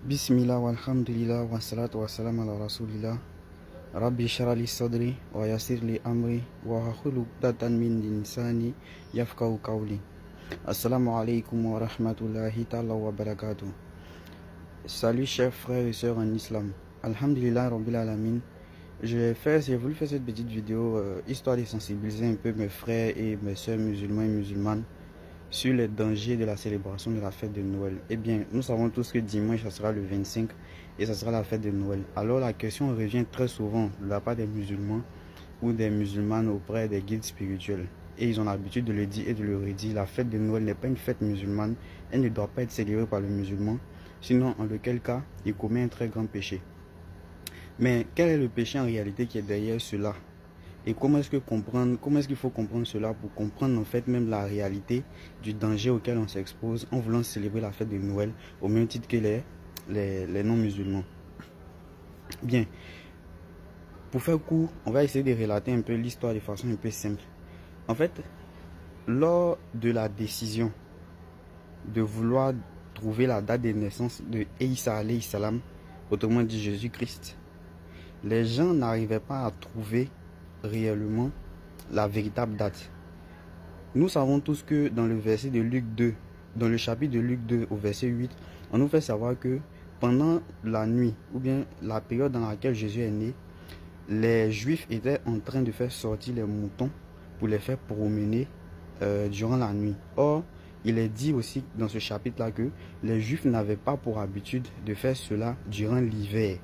Bismillah walhamdulillah wa salatu wa salam ala rasulillah. Rabbi shrah li sadri wa yassir li amri wa hlul uqdatan min lisani yafqahu qawli. Assalamu alaikum wa rahmatullahi ta'ala wa barakatuh. Salut chers frères et sœurs en islam. Alhamdulillah rabbil alamin. J'ai voulu faire cette petite vidéo histoire de sensibiliser un peu mes frères et mes sœurs musulmans et musulmanes sur les dangers de la célébration de la fête de Noël. Eh bien, nous savons tous que dimanche, ça sera le 25 et ça sera la fête de Noël. Alors la question revient très souvent de la part des musulmans ou des musulmanes auprès des guides spirituels. Et ils ont l'habitude de le dire et de le redire. La fête de Noël n'est pas une fête musulmane. Elle ne doit pas être célébrée par le musulman. Sinon, en lequel cas, il commet un très grand péché. Mais quel est le péché en réalité qui est derrière cela? Et comment est-ce qu'il faut comprendre cela pour comprendre en fait même la réalité du danger auquel on s'expose en voulant célébrer la fête de Noël au même titre que les non-musulmans. Bien, pour faire court, on va essayer de relater un peu l'histoire de façon un peu simple. En fait, lors de la décision de vouloir trouver la date de naissance de Isa alayhi salam, autrement dit Jésus-Christ, les gens n'arrivaient pas à trouver réellement la véritable date. Nous savons tous que dans le verset de Luc 2, dans le chapitre de Luc 2 au verset 8, on nous fait savoir que pendant la nuit ou bien la période dans laquelle Jésus est né, les Juifs étaient en train de faire sortir les moutons pour les faire promener durant la nuit. Or, il est dit aussi dans ce chapitre-là que les Juifs n'avaient pas pour habitude de faire cela durant l'hiver.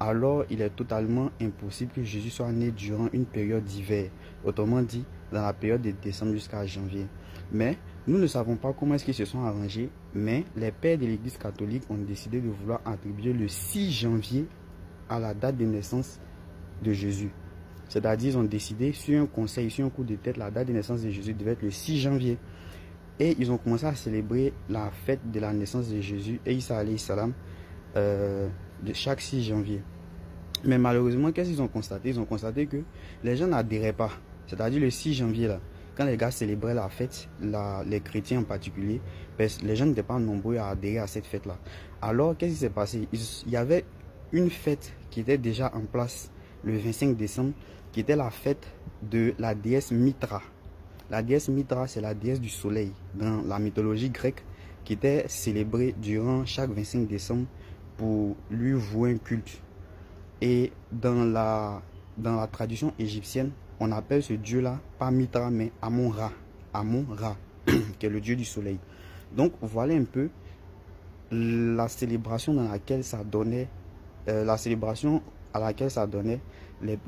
Alors il est totalement impossible que Jésus soit né durant une période d'hiver, autrement dit dans la période de décembre jusqu'à janvier. Mais nous ne savons pas comment est-ce qu'ils se sont arrangés, mais les pères de l'église catholique ont décidé de vouloir attribuer le 6 janvier à la date de naissance de Jésus. C'est-à-dire ils ont décidé sur un conseil, sur un coup de tête, la date de naissance de Jésus devait être le 6 janvier. Et ils ont commencé à célébrer la fête de la naissance de Jésus, Isa alayhi salam, de chaque 6 janvier. Mais malheureusement, qu'est-ce qu'ils ont constaté? Ils ont constaté que les gens n'adhéraient pas. C'est-à-dire le 6 janvier, là, quand les gars célébraient la fête, les chrétiens en particulier, les gens n'étaient pas nombreux à adhérer à cette fête-là. Alors, qu'est-ce qui s'est passé? Il y avait une fête qui était déjà en place le 25 décembre, qui était la fête de la déesse Mitra. La déesse Mitra, c'est la déesse du soleil dans la mythologie grecque, qui était célébrée durant chaque 25 décembre pour lui vouer un culte. Et dans la tradition égyptienne, on appelle ce dieu-là pas Mitra mais Amon-Ra. Amon-Ra, qui est le dieu du soleil. Donc voilà un peu la célébration dans laquelle ça donnait, le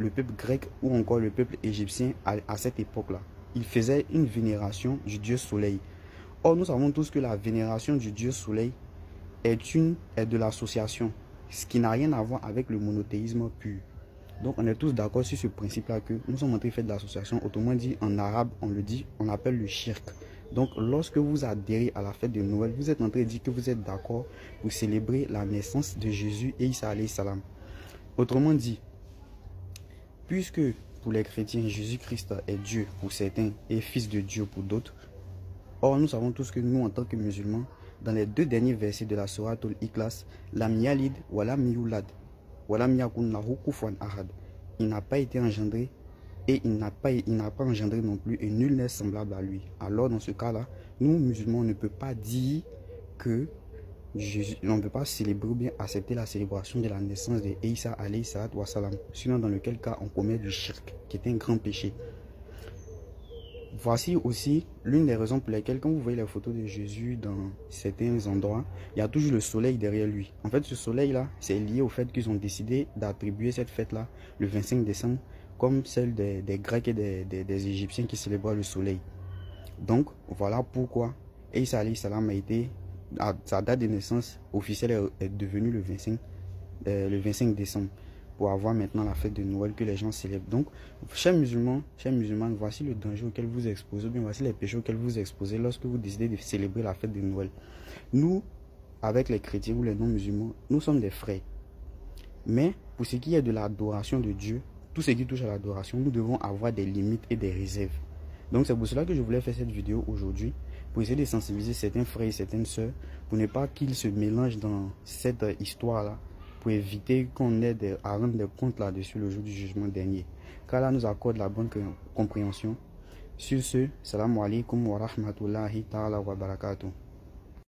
peuple grec ou encore le peuple égyptien à cette époque-là. Il faisait une vénération du dieu soleil. Or, nous savons tous que la vénération du dieu soleil est de l'association, ce qui n'a rien à voir avec le monothéisme pur. Donc on est tous d'accord sur ce principe-là que nous sommes en train de faire de l'association. Autrement dit, en arabe, on appelle le shirk. Donc lorsque vous adhérez à la fête de Noël, vous êtes en train de dire que vous êtes d'accord pour célébrer la naissance de Jésus et Isa alayhi salam. Autrement dit, puisque pour les chrétiens, Jésus-Christ est Dieu pour certains et fils de Dieu pour d'autres, or nous savons tous que nous, en tant que musulmans, dans les deux derniers versets de la Sourate Al-Ikhlas, Lam yalid wa lam yulad wa lam yakun lahu kufuwan ahad. Il n'a pas été engendré et il n'a pas engendré non plus et nul n'est semblable à lui. Alors dans ce cas-là, nous musulmans, on ne peut pas dire que on ne peut pas célébrer ou bien accepter la célébration de la naissance de Isa alayhi salam. Sinon dans lequel cas on commet du shirk, qui est un grand péché. Voici aussi l'une des raisons pour lesquelles, quand vous voyez les photos de Jésus dans certains endroits, il y a toujours le soleil derrière lui. En fait, ce soleil-là, c'est lié au fait qu'ils ont décidé d'attribuer cette fête-là, le 25 décembre, comme celle des Grecs et des Égyptiens qui célébraient le soleil. Donc, voilà pourquoi Isa alayhi salam a été, sa date de naissance officielle est devenue le 25 décembre. Pour avoir maintenant la fête de Noël que les gens célèbrent. Donc, chers musulmans, chers musulmanes, voici le danger auquel vous exposez, bien voici les péchés auxquels vous exposez lorsque vous décidez de célébrer la fête de Noël. Nous, avec les chrétiens ou les non-musulmans, nous sommes des frères. Mais pour ce qui est de l'adoration de Dieu, tout ce qui touche à l'adoration, nous devons avoir des limites et des réserves. Donc c'est pour cela que je voulais faire cette vidéo aujourd'hui, pour essayer de sensibiliser certains frères et certaines sœurs, pour ne pas qu'ils se mélangent dans cette histoire-là, pour éviter qu'on aide à rendre des comptes là-dessus le jour du jugement dernier. Qu'Allah nous accorde la bonne compréhension. Sur ce, salam alaikum wa rahmatullahi ta'ala wa barakatuh.